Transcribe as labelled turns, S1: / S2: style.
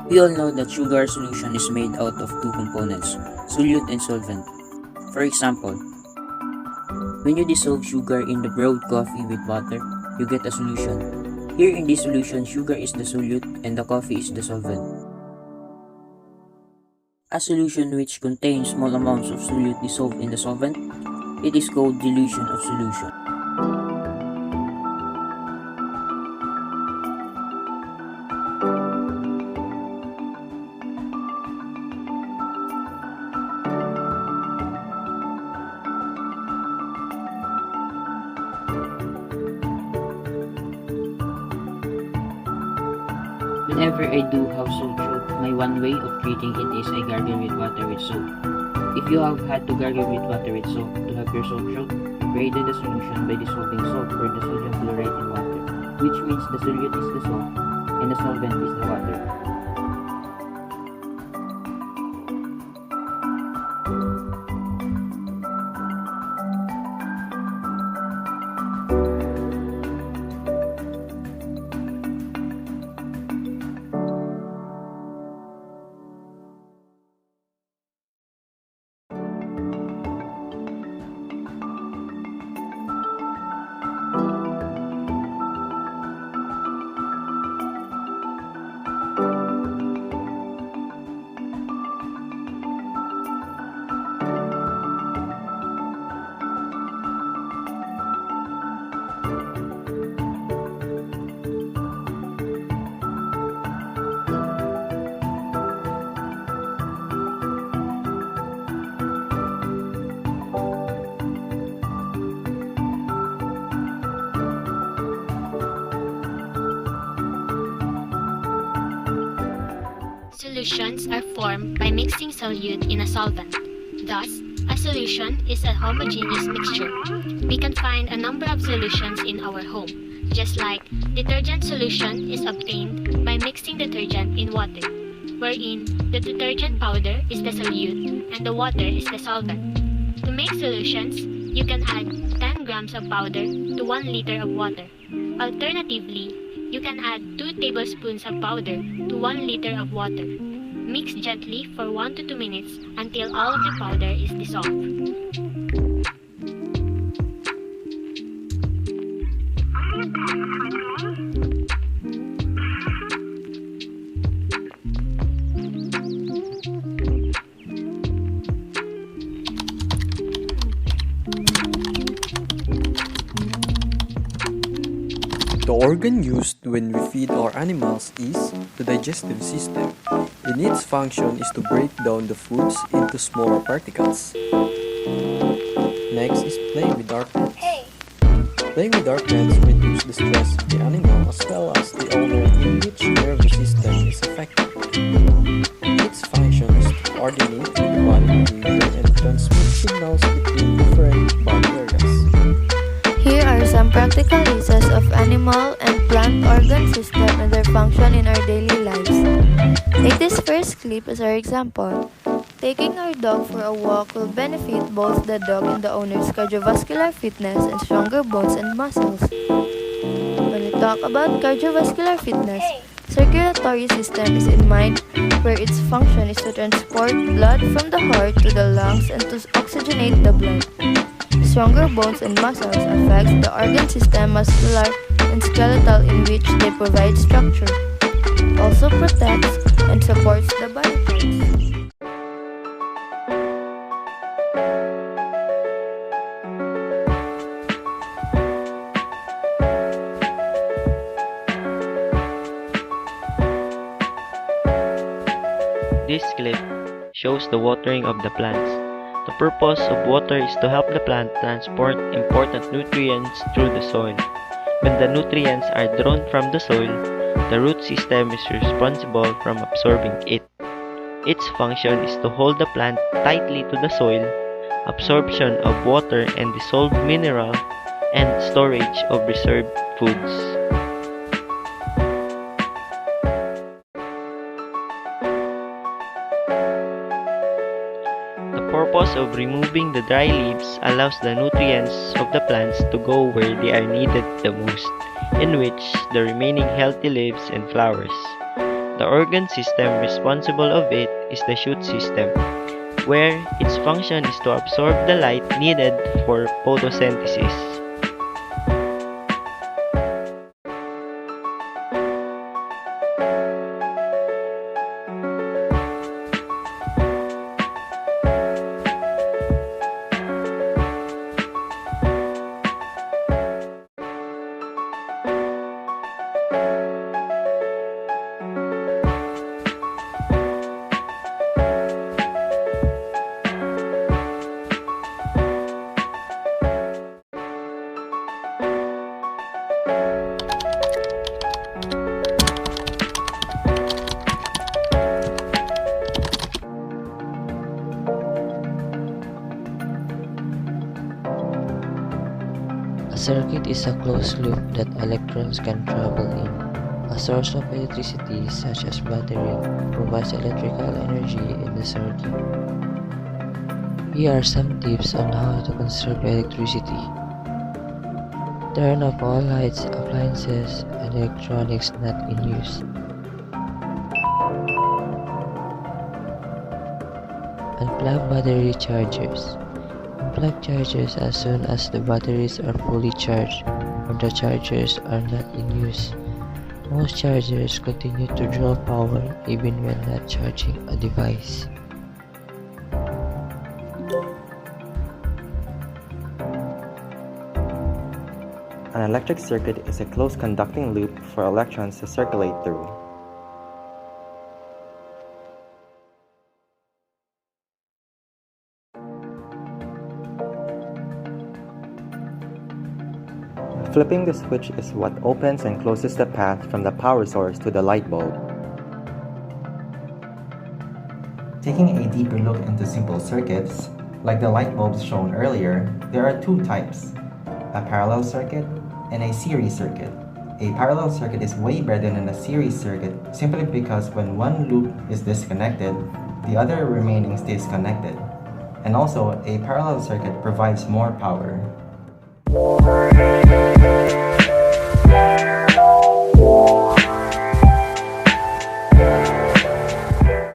S1: We all know that sugar solution is made out of two components, solute and solvent. For example, when you dissolve sugar in the brewed coffee with water, you get a solution. Here in this solution, sugar is the solute and the coffee is the solvent. A solution which contains small amounts of solute dissolved in the solvent, it is called dilution of solution. Whenever I do household soap, my one way of treating it is I gargle with water with soap. If you have had to gargle with water with soap to have your soap soaked, you created a solution by dissolving salt or the sodium chloride in water, which means the solute is the salt and the solvent is the water.
S2: Solutions are formed by mixing solute in a solvent. Thus, a solution is a homogeneous mixture. We can find a number of solutions in our home, just like detergent solution is obtained by mixing detergent in water, wherein the detergent powder is the solute and the water is the solvent. To make solutions, you can add 10 grams of powder to 1 liter of water. Alternatively, you can add 2 tablespoons of powder to 1 liter of water. Mix gently for 1 to 2 minutes until all of the powder is dissolved.
S3: The organ used when we feed our animals is the digestive system. And its function is to break down the foods into smaller particles. Next is playing with our pets. Playing with our pets reduces the stress of the animal as well as the owner in which nervous system is affected. Its function is to coordinate with the body behavior and transmit signals between different body areas.
S4: Here are some practical uses of animal and plant organ system and their function in our daily lives. Take this first clip as our example. Taking our dog for a walk will benefit both the dog and the owner's cardiovascular fitness and stronger bones and muscles. When we talk about cardiovascular fitness, circulatory system is in mind, where its function is to transport blood from the heart to the lungs and to oxygenate the blood. Stronger bones and muscles affects the organ system, muscular and skeletal, in which they provide structure. Also protects and supports the body parts.
S5: This clip shows the watering of the plants. The purpose of water is to help the plant transport important nutrients through the soil. When the nutrients are drawn from the soil, the root system is responsible for absorbing it. Its function is to hold the plant tightly to the soil, absorption of water and dissolved mineral, and storage of reserved foods. The purpose of removing the dry leaves allows the nutrients of the plants to go where they are needed the most, in which the remaining healthy leaves and flowers. The organ system responsible of it is the shoot system, where its function is to absorb the light needed for photosynthesis.
S6: A circuit is a closed loop that electrons can travel in. A source of electricity, such as battery, provides electrical energy in the circuit. Here are some tips on how to conserve electricity. Turn off all lights, appliances, and electronics not in use. Unplug battery chargers. Unplug chargers as soon as the batteries are fully charged or the chargers are not in use. Most chargers continue to draw power even when not charging a device.
S7: An electric circuit is a closed conducting loop for electrons to circulate through. Flipping the switch is what opens and closes the path from the power source to the light bulb. Taking a deeper look into simple circuits, like the light bulbs shown earlier, there are two types, a parallel circuit and a series circuit. A parallel circuit is way better than a series circuit simply because when one loop is disconnected, the other remaining stays connected. And also, a parallel circuit provides more power.